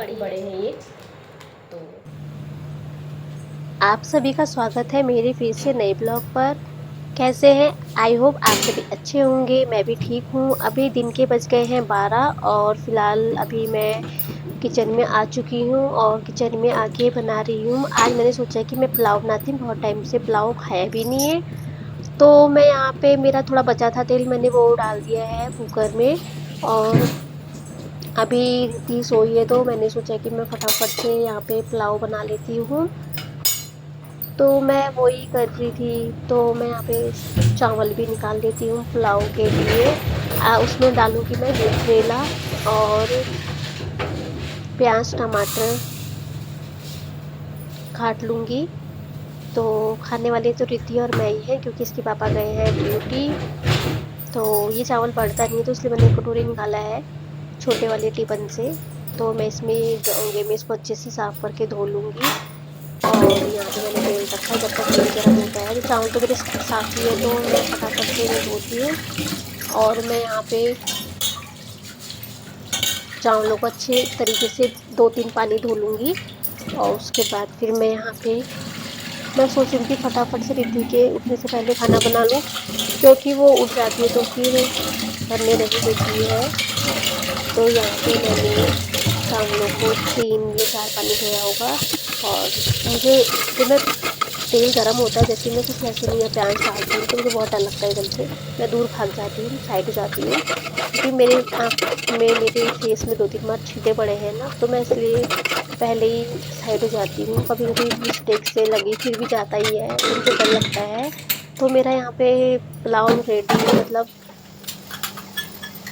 काफ़ी बड़े हैं ये। तो आप सभी का स्वागत है मेरे फिर से नए ब्लॉग पर। कैसे हैं? आई होप आप सभी अच्छे होंगे। मैं भी ठीक हूँ। अभी दिन के बज गए हैं 12 और फिलहाल अभी मैं किचन में आ चुकी हूँ और किचन में आके बना रही हूँ। आज मैंने सोचा कि मैं पुलाव बनाती हूँ, बहुत टाइम से पुलाव खाया भी नहीं है। तो मैं यहाँ पे मेरा थोड़ा बचा था तेल, मैंने वो डाल दिया है कुकर में। और अभी रिद्धि सोई है तो मैंने सोचा कि मैं फटाफट से यहाँ पे पुलाव बना लेती हूँ। तो मैं वही कर रही थी, तो मैं यहाँ पे चावल भी निकाल लेती हूँ पुलाव के लिए। उसमें डालूँगी मैं करेला और प्याज टमाटर काट लूँगी। तो खाने वाले तो रिद्धि और मैं ही हैं क्योंकि इसके पापा गए हैं ड्यूटी। तो ये चावल बढ़ता नहीं है तो इसलिए मैंने कटोरी निकाला है छोटे वाले टिफिन से। तो मैं इसमें जाऊँगी, मैं इसको अच्छे से साफ़ करके धो लूँगी। और यहाँ पे मैंने तेल रखा है, जब तक तेल गर्म होता है तो चावल तो मेरे साफ़ ही है तो मैं फटाफट से मैं धोती हूँ। और मैं यहाँ पे चावलों को अच्छे तरीके से 2-3 पानी धो लूँगी। और उसके बाद फिर मैं यहाँ पे मैं सोच रही थी फटाफट से रिद्धि के उठने से पहले खाना बना लूँ, क्योंकि वो उठ जाती है तो फिर करने नहीं देती है। तो यहाँ पे मैंने चावलों को 3 या 4 पानी धोया होगा। और मुझे जब मैं तेल गरम होता है जैसे मैं कुछ ऐसे नहीं है प्याज डालती हूँ तो मुझे बहुत डर लगता है, एकदम से मैं दूर भाग जाती हूँ, साइड हो जाती हूँ, क्योंकि मेरे आँख में मेरे फेस में 2-3 बार छींटे पड़े हैं ना, तो मैं इसलिए पहले ही साइड हो जाती हूँ। कभी कभी मिस्टेक से लगी फिर भी जाता ही है तो मुझे डर लगता है। तो मेरा यहाँ पे पुलाव रेडी मतलब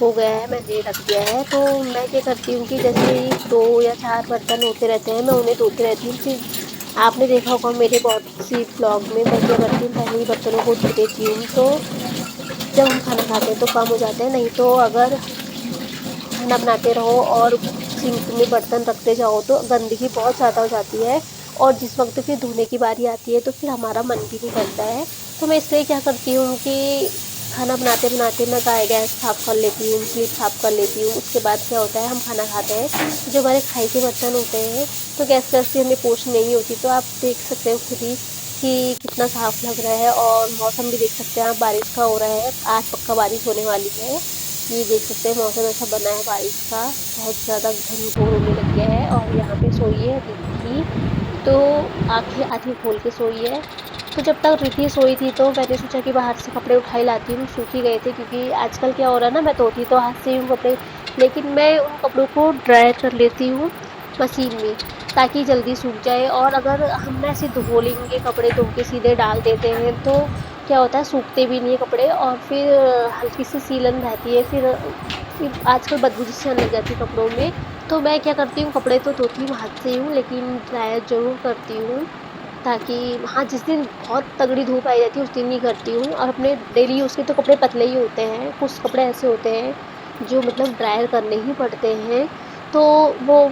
हो गया है, मैंने रख दिया है। तो मैं क्या करती हूँ कि जैसे ही 2 या 4 बर्तन होते रहते हैं मैं उन्हें धोती रहती हूँ। फिर आपने देखा होगा मेरे बहुत सी ब्लॉग में मैं क्या करती हूँ, पहले ही बर्तनों को धो देती हूँ। तो जब हम खाना खाते हैं तो कम हो जाते हैं, नहीं तो अगर खाना बनाते रहो और सिंक में बर्तन रखते जाओ तो गंदगी बहुत ज़्यादा हो जाती है। और जिस वक्त फिर धोने की बारी आती है तो फिर हमारा मन भी नहीं करता है। तो मैं इसलिए क्या करती हूँ कि खाना बनाते बनाते मैं गैस साफ़ कर लेती हूँ, स्लीव साफ़ कर लेती हूँ। उसके बाद क्या होता है, हम खाना खाते हैं तो जो हमारे खाई के बर्तन होते हैं तो गैस वैस भी हमें पोंछ नहीं होती। तो आप देख सकते हो खुद ही कि कितना साफ़ लग रहा है। और मौसम भी देख सकते हैं आप, बारिश का हो रहा है, आज पक्का बारिश होने वाली है। ये देख सकते हैं मौसम ऐसा बना है बारिश का, बहुत ज़्यादा घनघोर होने लग गया है। और यहाँ पे सोई है रिद्धि, तो आँखें आधी खोल के सोई है। तो जब तक रिद्धि सोई थी तो मैंने सोचा कि बाहर से कपड़े उठा ही लाती हूँ, सूख ही गए थे। क्योंकि आजकल क्या हो रहा है ना, मैं धोती तो हाथ से ही हूँ कपड़े, लेकिन मैं उन कपड़ों को ड्राई कर लेती हूँ मशीन में, ताकि जल्दी सूख जाए। और अगर हम ना ऐसे धो लेंगे, कपड़े धो के सीधे डाल देते हैं तो क्या होता है, सूखते भी नहीं है कपड़े और फिर हल्की सी सीलन रहती है। फिर आजकल बदबू जैसी आने लग जाती है कपड़ों में। तो मैं क्या करती हूँ, कपड़े तो धोती हूँ हाथ से ही हूँ, लेकिन ड्रायर ज़रूर करती हूँ, ताकि हाँ, जिस दिन बहुत तगड़ी धूप आई जाती है उस दिन नहीं करती हूँ। और अपने डेली यूज़ के तो कपड़े पतले ही होते हैं, कुछ कपड़े ऐसे होते हैं जो मतलब ड्रायर करने ही पड़ते हैं। तो वो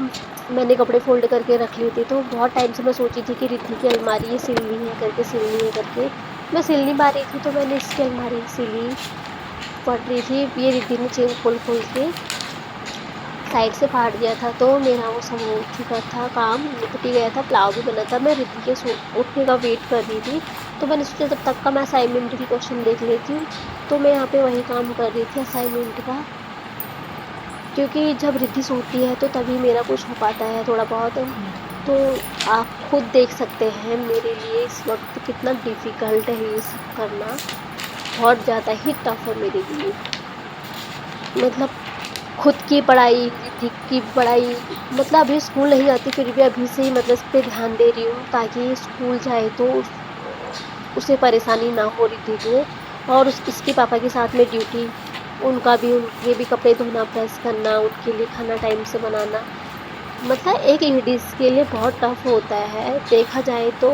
मैंने कपड़े फ़ोल्ड करके रख लिए थे। तो बहुत टाइम से मैं सोची थी कि रिद्धि की अलमारी ये सिलनी है करके, सिलनी है करके। मैं सिल नहीं पा रही थी तो मैंने इसकी अलमारी सिली पड़ रही थी। ये रिद्धि ने चेन खोल-खोल के साइड से फाड़ दिया था, तो मेरा वो सब हो चुका था, काम निपट ही गया था, पुलाव भी बना था। मैं रिद्धि के उठने का वेट कर रही थी, तो मैंने सोचा जब तक का मैं असाइनमेंट की क्वेश्चन देख लेती हूँ। तो मैं यहाँ पे वही काम कर रही थी असाइनमेंट का, क्योंकि जब रिद्धि सोती है तो तभी मेरा कुछ हो पाता है थोड़ा बहुत। तो आप खुद देख सकते हैं मेरे लिए इस वक्त कितना डिफ़िकल्ट है ये सब करना, बहुत ज़्यादा ही टफ है मेरे लिए। मतलब खुद की पढ़ाई, रिद्धि की पढ़ाई, मतलब अभी स्कूल नहीं जाती फिर भी अभी से ही मतलब इस पे ध्यान दे रही हूँ, ताकि स्कूल जाए तो उसे परेशानी ना हो रिद्धि को। और इसके पापा के साथ में ड्यूटी, उनका भी, उनके भी कपड़े धोना, प्रेस करना, उनके लिए खाना टाइम से बनाना, मतलब एक लेडीज़ के लिए बहुत टफ होता है देखा जाए तो।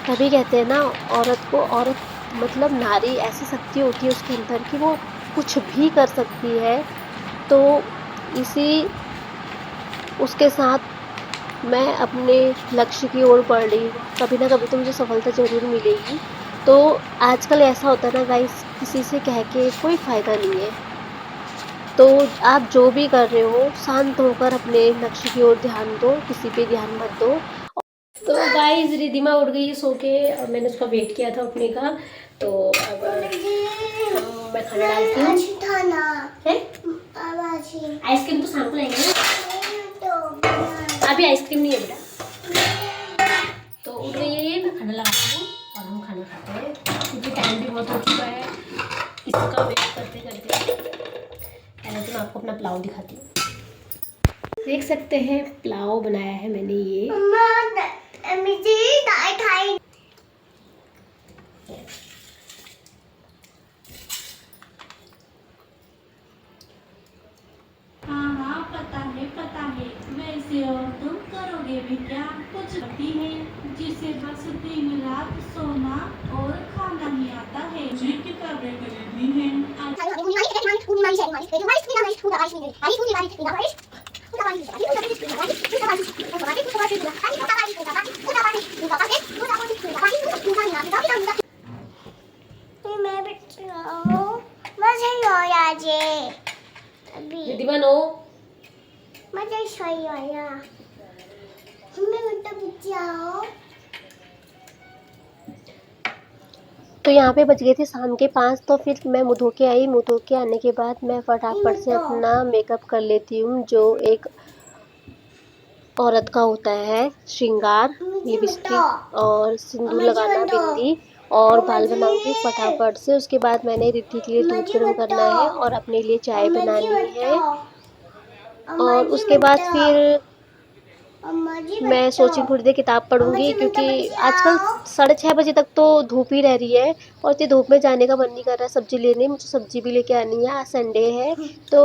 तभी कहते हैं ना, औरत को औरत मतलब नारी ऐसी शक्ति होती है उसके अंदर कि वो कुछ भी कर सकती है। तो इसी उसके साथ मैं अपने लक्ष्य की ओर बढ़ रही हूँ, कभी ना कभी तो मुझे सफलता ज़रूर मिलेगी। तो आजकल ऐसा होता है ना गाइस, किसी से कह के कोई फ़ायदा नहीं है। तो आप जो भी कर रहे हो शांत होकर अपने लक्ष्य की ओर ध्यान दो, किसी पे ध्यान मत दो। तो गाइस रिधिमा उठ गई है सो के और मैंने उसका वेट किया था उठने का। तो अब मैं खाना डालती हूँ। आइसक्रीम तो शाम को लाएंगे ना, अभी आइसक्रीम नहीं है बेटा। तो उठ गई है, मैं खाना लगाती हूँ और हम खाना खाते हैं क्योंकि टाइम भी बहुत हो चुका है। इसका वेट करते करते पहले तो मैं आपको अपना पुलाव दिखाती हूँ। देख सकते हैं पुलाव बनाया है मैंने ये। हाँ पता है वैसे और तुम करोगे भी क्या? कुछ करती है जिसे बस दिन रात सोना और खाना ही आता है। जी किताबें खरीदनी है। रिधिमा नो तो यहाँ पे बज गए थे शाम के 5। तो फिर मैं मुँह धो के आई। मुँह धो के आने के बाद मैं फटाफट से अपना मेकअप कर लेती हूँ, जो एक औरत का होता है श्रृंगार, लिपस्टिक और सिंदूर लगाना, बिंदी और बाल बनाऊंगी फटाफट से। उसके बाद मैंने रिद्धि के लिए दूध गर्म करना है और अपने लिए चाय बनानी है। और उसके बाद फिर मैं सोची थोड़ी देर किताब पढ़ूंगी क्योंकि आजकल 6:30 बजे तक तो धूप ही रह रही है और इतनी धूप में जाने का मन नहीं कर रहा सब्जी लेने। मुझे सब्जी भी लेके आनी है, आज संडे है। तो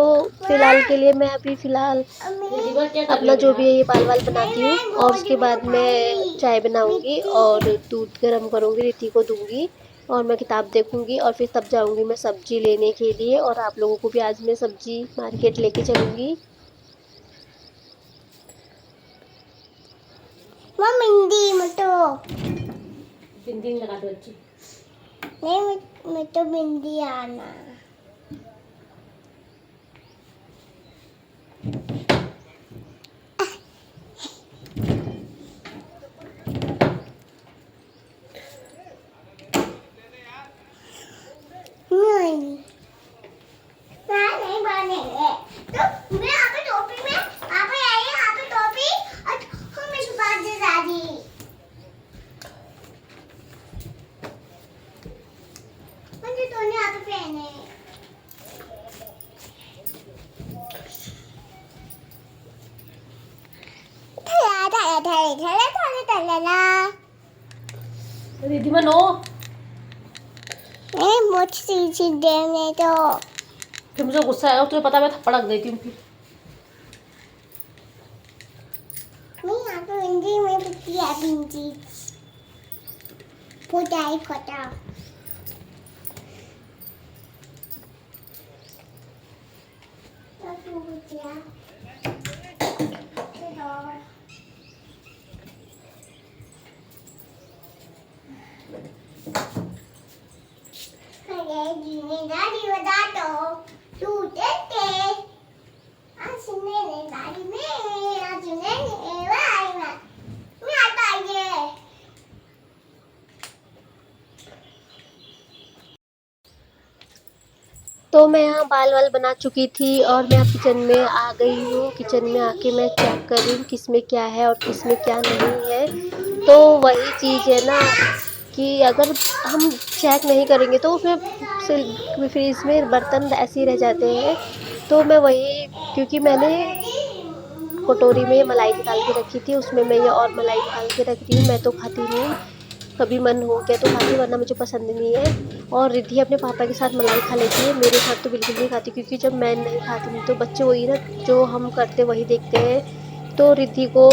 फिलहाल के लिए मैं अभी फिलहाल अपना जो भी है ये बाल वाल बनाती हूँ और उसके बाद मैं चाय बनाऊंगी और दूध गर्म करूँगी, रिद्धि को दूंगी और मैं किताब देखूंगी और फिर तब जाऊंगी मैं सब्जी लेने के लिए। और आप लोगों को भी आज मैं सब्जी मार्केट लेके चलूँगी। बिंदी लगा दो अच्छी। नहीं मैं तो बिंदी आना। नहीं बनेंगे तो मैं यहाँ पे टोपी में यहाँ पे आई यहाँ पे टोपी और हमें छुपा दे दादी। मुझे दोनों यहाँ पे पहने रिधिमा नो मुझे चीज देने तो फिर मुझे गुस्सा आएगा, तुम्हें पता है मैं थप्पड़ रख देती हूँ फिर। मैं यहाँ पे बिंदी में बिंदी है बिंदी फुटाई फटा तो बुझिया जीने दादी बता दो टूटे थे आज सुनने ने दादी में आज सुनने ने वाई मैं आता है। तो मैं यहाँ बाल वाल बना चुकी थी और मैं अब किचन में आ गई हूँ। किचन में आके मैं चेक कर रही हूँ किस में क्या है और किस में क्या नहीं है। तो वही चीज़ है ना कि अगर हम चेक नहीं करेंगे तो उसमें फ्रीज में बर्तन ऐसे ही रह जाते हैं। तो मैं वही, क्योंकि मैंने कटोरी में मलाई निकाल के रखी थी, उसमें मैं ये और मलाई निकाल के रख रही हूँ। मैं तो खाती नहीं, कभी मन हो गया तो खाती, वरना मुझे पसंद नहीं है। और रिद्धि अपने पापा के साथ मलाई खा लेती है, मेरे साथ तो बिल्कुल नहीं खाती क्योंकि जब मैं नहीं खाती हूँ तो बच्चे वही ना जो हम करते वही देखते हैं। तो रिद्धि को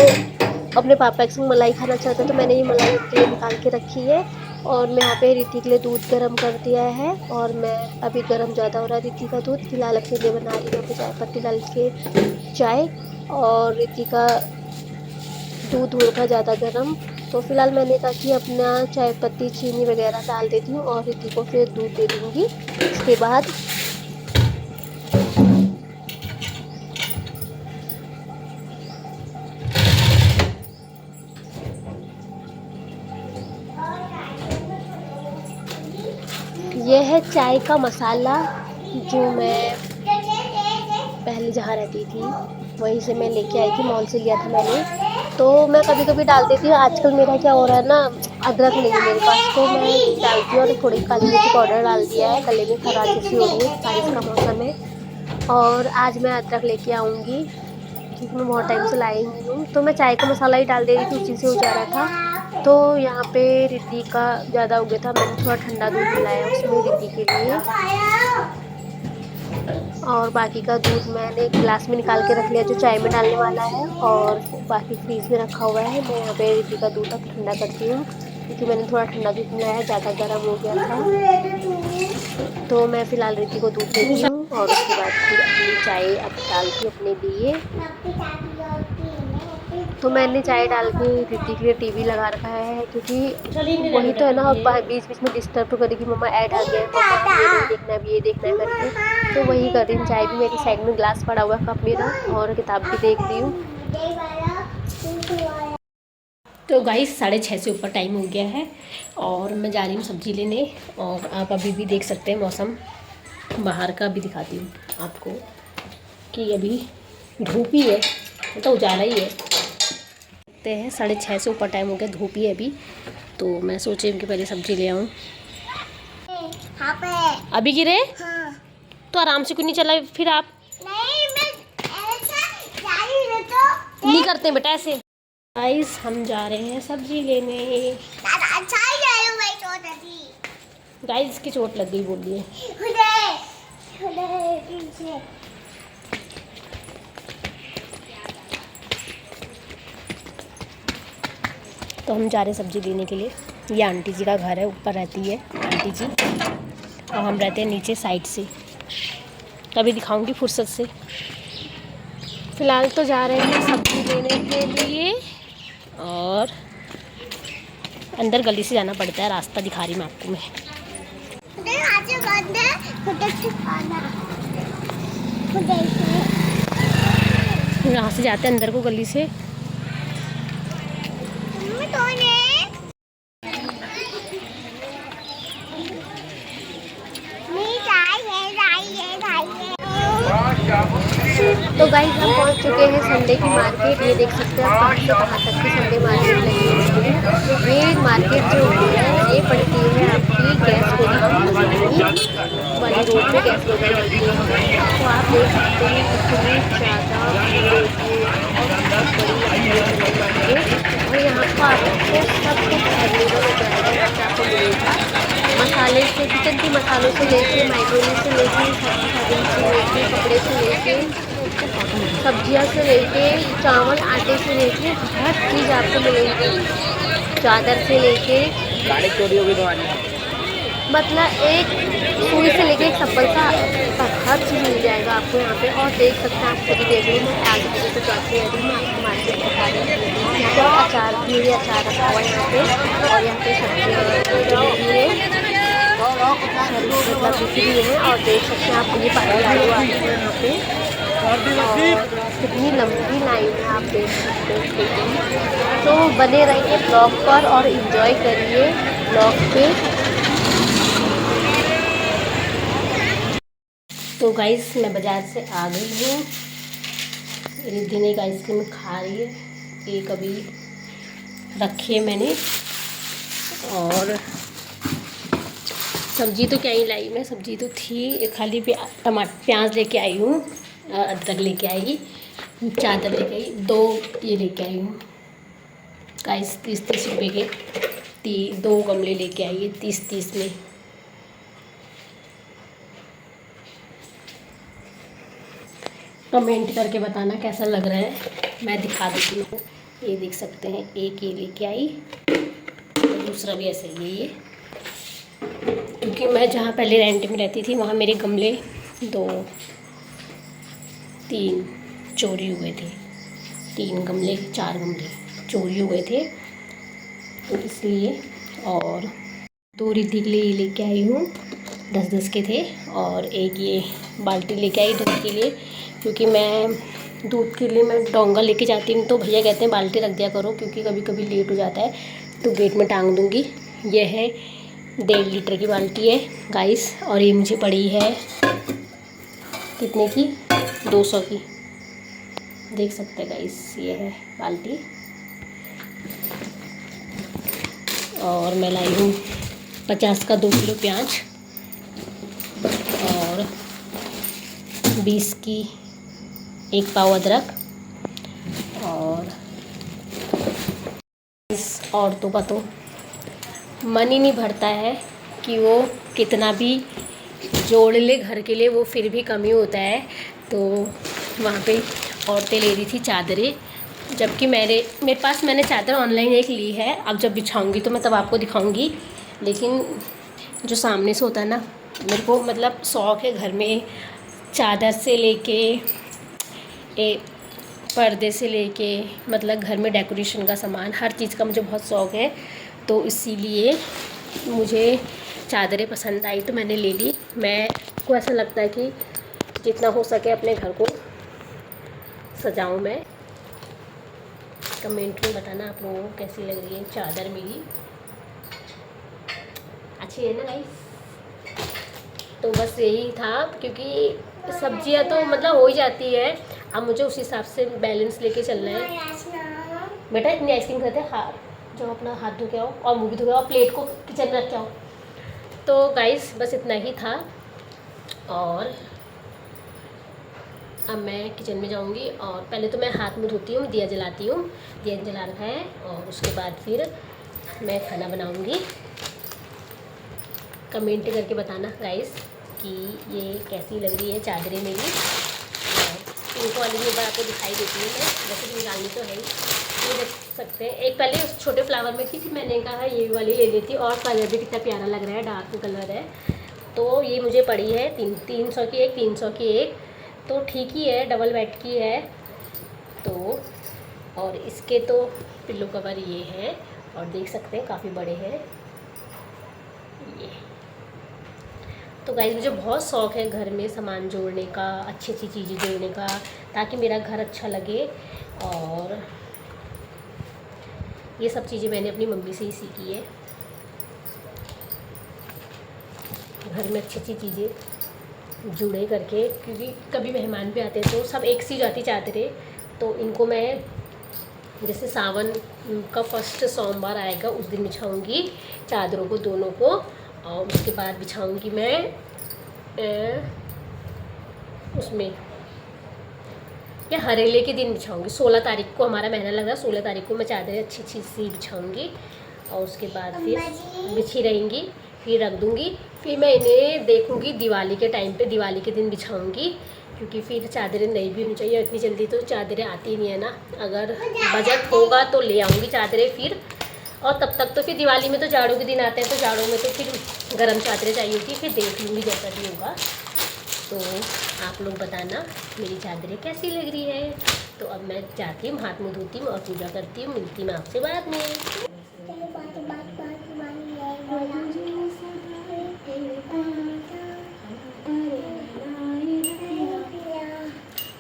अपने पापा के संग मलाई खाना चाहता है तो मैंने ये मलाई उनके लिए निकाल के रखी है। और मैं यहाँ पे रिद्धि के लिए दूध गर्म कर दिया है और मैं अभी गर्म ज़्यादा हो रहा है रिद्धि का दूध, फिलहाल अपने लिए बना रही हूँ चाय पत्ती डाल के चाय। और रिद्धि का दूध हो रखा ज़्यादा गर्म, तो फिलहाल मैंने कहा कि अपना चाय पत्ती चीनी वगैरह डाल देती हूँ और रिद्धि को फिर दूध दे दूँगी। उसके बाद है चाय का मसाला, जो मैं पहले जहाँ रहती थी वहीं से मैं लेके आई थी, मॉल से लिया था मैंने। तो मैं कभी कभी डाल देती हूँ। आजकल मेरा क्या हो रहा है ना, अदरक नहीं है मेरे पास, तो मैं डालती हूँ और थोड़ी काली मिर्ची पाउडर डाल दिया है। गले में खराश जैसी हो रही है, बारिश का मौसम है। और आज मैं अदरक लेके आऊँगी क्योंकि मैं बहुत टाइम से लाई नहीं हूँ। तो मैं चाय का मसाला ही डाल दे रही थी, उसी से हो जा रहा था। तो यहाँ पे रिद्धि का ज़्यादा हो गया था, मैंने थोड़ा ठंडा दूध मिलाया उसमें रिद्धि के लिए, और बाकी का दूध मैंने एक गिलास में निकाल के रख लिया जो चाय में डालने वाला है, और बाकी फ्रीज में रखा हुआ है। मैं यहाँ पे रिद्धि का दूध अब ठंडा करती हूँ क्योंकि मैंने थोड़ा ठंडा दूध मिलाया, ज़्यादा गर्म हो गया था। तो मैं फ़िलहाल रिद्धि को दूध देती हूँ और उसके बाद फिर अपनी चाय अब डालती हूँ अपने लिए। तो मैंने चाय डाल के रिद्धि के लिए टीवी लगा रखा है क्योंकि वही तो है ना, बीच बीच में डिस्टर्ब तो करेगी, मम्मा ऐड आ गया है, मम्मा ये नहीं देखना है, ये देखना है करके। तो वही कर रही हूँ। चाय भी मेरी साइड में ग्लास पड़ा हुआ कप मेरा, और किताब भी देख रही हूँ। तो गाइस 6:30 से ऊपर टाइम हो गया है और मैं जा रही हूँ सब्ज़ी लेने। और आप अभी भी देख सकते हैं मौसम बाहर का, भी दिखाती हूँ आपको कि अभी धूप ही है, तो उजाला ही है। देखते हैं 6:30 से ऊपर टाइम हो गया, धूप ही है अभी। तो मैं सोची कि पहले सब्ज़ी ले आऊँ। अभी गिरे? हाँ। तो आराम से क्यों नहीं चला फिर आप? नहीं, मैं ऐसा जा रही हूँ तो नहीं करते बेटा ऐसे। गाइस हम जा रहे हैं सब्जी लेने। अच्छा ही जा रही हूँ मैं, चोट लगी। गाइस की चोट लग गई बोल रही है। तो हम जा रहे हैं सब्जी लेने के लिए। ये आंटी जी का घर है, ऊपर रहती है आंटी जी, और हम रहते हैं नीचे साइड से। तभी दिखाऊंगी फुर्सत से। फ़िलहाल तो जा रहे हैं सब्जी लेने के लिए, और अंदर गली से जाना पड़ता है, रास्ता दिखा रही मैं आपको। मैं यहाँ से जाते हैं अंदर को गली से। तो गाइस हम पहुंच चुके हैं संडे की मार्केट। ये देख सकते हैं आप कहाँ से कहाँ तक की संडे मार्केट लगी हुई है। ये मार्केट जो है ये पड़ती है आपकी गैस वाली रोड पे, गैस वगैरह लगती है। तो आप देख सकते हैं कितनी ज़्यादा मार्केट, और यहाँ पर आपको सब कुछ अवेलेबल हो जाएगा। आपको मिलेगा मसाले से, किचन के मसालों से लेके, माइक्रोवेव से लेके, सब्जी से लेके, कपड़े से लेके, सब्जियां से लेके, चावल आटे से लेके, हर चीज़ आपको मिलेगी। चादर से लेके, गाड़ी चोरी होगी तुम्हारी, मतलब एक सुई से लेके एक चप्पल सा हर चीज़ मिल जाएगा आपको यहाँ पे। और देख सकते हैं, आप खुद ही देख रहे हैं, मैं आगे बजे तो जाती है, मैं आपको मार्केट बता रही हूँ। यहाँ पर अचार भी है, अचार रखा हुआ है यहाँ पे, और यहाँ पे सब्जियाँ भी है, मतलब बिक्री है। और देख सकते हैं आप, ये पानी लाए हुआ है यहाँ पे, और कितनी लंबी लाइन है आप देख सकते हैं। तो बने रहिए ब्लॉग पर और एंजॉय करिए ब्लॉग पे। तो गाइस मैं बाज़ार से आ गई हूँ। रिद्धि ने एक आइसक्रीम खा रही है, एक अभी रखी है मैंने। और सब्जी तो क्या ही लाई मैं, सब्जी तो थी खाली, प्याज लेके आई हूँ, अदरक लेके आई, चादर लेके आई, 2 ये लेके आई हूँ गाइस 30-30 रुपये के 2 गमले लेके आई है 30-30 में। कमेंट करके बताना कैसा लग रहा है, मैं दिखा देती हूँ। ये देख सकते हैं, एक ये लेके आई, और दूसरा भी ऐसा ही है ये, क्योंकि मैं जहाँ पहले रेंट में रहती थी वहाँ मेरे गमले 2-3 चोरी हुए थे, 3 गमले 4 गमले चोरी हुए थे, तो इसलिए। और 2 रिद्धि के लिए ये लेके आई हूँ, 10-10 के थे, और एक ये बाल्टी लेके आई दूध के लिए, क्योंकि मैं दूध के लिए मैं डोंगा लेके जाती हूँ, तो भैया कहते हैं बाल्टी रख दिया करो, क्योंकि कभी कभी लेट हो जाता है, तो गेट में टांग दूँगी। यह है 1.5 लीटर की बाल्टी है गाइस, और ये मुझे पड़ी है कितने की, 200 की। देख सकते हैं गाइस, ये है बाल्टी। और मैं लाई हूँ 50 का 2 किलो प्याज और 20 की 1 पाव अदरक। और इस औरतों का तो मन ही नहीं भरता है कि वो कितना भी जोड़ ले घर के लिए, वो फिर भी कमी होता है। तो वहाँ पे औरतें ले रही थी चादरें, जबकि मेरे पास मैंने चादर ऑनलाइन एक ली है। अब जब बिछाऊंगी तो मैं तब आपको दिखाऊंगी। लेकिन जो सामने से होता है ना, मेरे को मतलब शौक़ है घर में चादर से लेके पर्दे से लेके, मतलब घर में डेकोरेशन का सामान, हर चीज़ का मुझे बहुत शौक़ है। तो इसीलिए मुझे चादरें पसंद आई तो मैंने ले ली। मैं को ऐसा लगता है कि जितना हो सके अपने घर को सजाऊं मैं। कमेंट में बताना आप लोगों को कैसी लग रही है चादर मेरी, अच्छी है ना गाइस। तो बस यही था, क्योंकि सब्जियां तो मतलब हो ही जाती है। अब मुझे उस हिसाब से बैलेंस लेके चलना है। बेटा इतनी आइसक्रीम खाते हैं, जो अपना हाथ धो के आओ और मुँह भी धो के आओ, प्लेट को किचन में रख के आओ। तो गाइस बस इतना ही था, और अब मैं किचन में जाऊंगी। और पहले तो मैं हाथ मुँह धोती हूँ, दिया जलाती हूँ, दिया जला रखा है। और उसके बाद फिर मैं खाना बनाऊंगी। कमेंट करके बताना गाइस कि ये कैसी लग रही है चादरें मेरी। और इनको वाली एक बार आपको दिखाई देती हूँ मैं, वैसे भी निकालनी तो है ही, ये देख सकते हैं। एक पहले उस छोटे फ्लावर में थी, फिर मैंने कहा ये वाली ले लेती। और कलर भी कितना प्यारा लग रहा है, डार्क कलर है। तो ये मुझे पड़ी है 300 की एक, 300 की एक, तो ठीक ही है, डबल बेड की है। तो और इसके तो पिल्लो कवर ये है, और देख सकते हैं काफ़ी बड़े हैं ये। तो गाइस मुझे बहुत शौक़ है घर में सामान जोड़ने का, अच्छी अच्छी चीज़ें जोड़ने का, ताकि मेरा घर अच्छा लगे। और ये सब चीज़ें मैंने अपनी मम्मी से ही सीखी है। घर में अच्छी अच्छी चीज़ें जुड़े करके, क्योंकि कभी मेहमान भी आते हैं तो सब एक सी जाती चादरें। तो इनको मैं जैसे सावन का फर्स्ट सोमवार आएगा उस दिन बिछाऊंगी चादरों को, दोनों को। और उसके बाद बिछाऊंगी मैं उसमें या हरेले के दिन बिछाऊंगी। 16 तारीख को हमारा महीना लग रहा है, 16 तारीख को मैं चादरें अच्छी अच्छी सी बिछाऊंगी। और उसके बाद फिर बिछी रहेंगी, फिर रख दूंगी। फिर मैं इन्हें देखूंगी दिवाली के टाइम पे, दिवाली के दिन बिछाऊंगी, क्योंकि फिर चादरें नई भी होनी चाहिए। इतनी जल्दी तो चादरें आती नहीं है ना, अगर बजट होगा तो ले आऊँगी चादरें फिर। और तब तक तो फिर दिवाली में तो जाड़ों के दिन आते हैं, तो जाड़ों में तो फिर गर्म चादरें चाहिए होती, फिर देख लूँगी जैसा भी होगा। तो आप लोग बताना मेरी चादरें कैसी लग रही है। तो अब मैं जाती हूँ, हाथ मुँह धोती हूँ और पूजा करती हूँ। मिलती मैं आपसे बाद में।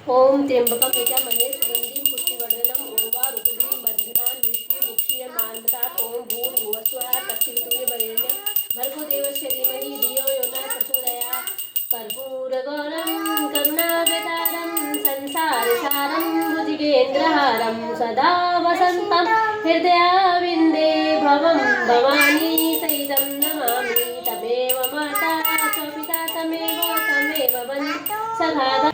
ओम त्र्यंबकम यजामहे सुगंधिं पुष्टिवर्धनम् उर्वारुकमिव बन्धनान् मृत्युमुक्षीयमामृतात्। ओम भूर्भुवस्वः तत्सवितुर्वरेण्यं भर्गो देवस्य धीमहि धियो यो नः प्रचोदयात्। कर्पूरगौरं करुणावतारं संसारसारं भुजगेन्द्रहारं सदा वसन्तं हृदयारविन्दे भवं भवानी सहितं नमामि। तमेव माता च पिता तमेव वन्दे सखा।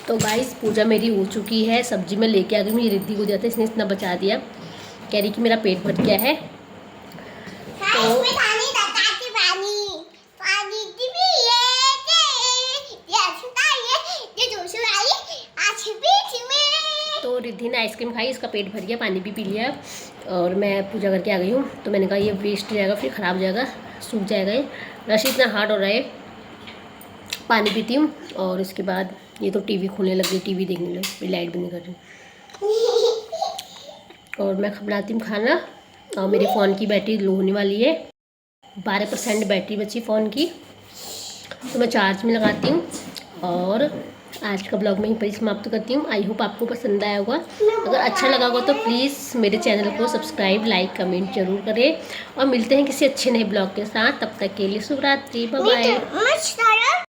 तो गाइस पूजा मेरी हो चुकी है, सब्जी में लेके आ गई। मुझे रिद्धि को दिया था, इसने इतना बचा दिया, कह रही कि मेरा पेट भर गया है। तो तो रिद्धि ने आइसक्रीम खाई, इसका पेट भर गया, पानी भी पी लिया। और मैं पूजा करके आ गई हूँ। तो मैंने कहा ये वेस्ट जाएगा, फिर ख़राब हो जाएगा, सूख जाएगा। ये रशी इतना हार्ड हो रहा है। पानी पीती हूँ और इसके बाद ये तो टीवी खोलने लगी, टीवी देखने लगी, लाइट भी नहीं कर रही। और मैं बनाती हूँ खाना। और मेरे फ़ोन की बैटरी लो होने वाली है, 12% बैटरी बची फ़ोन की। तो मैं चार्ज में लगाती हूँ और आज का ब्लॉग मैं यहीं पर ही समाप्त करती हूँ। आई होप आपको पसंद आया होगा। अगर अच्छा लगा होगा तो प्लीज़ मेरे चैनल को सब्सक्राइब, लाइक, कमेंट जरूर करें और मिलते हैं किसी अच्छे नए ब्लॉग के साथ। तब तक के लिए शुभ रात्रि, बाय बाय।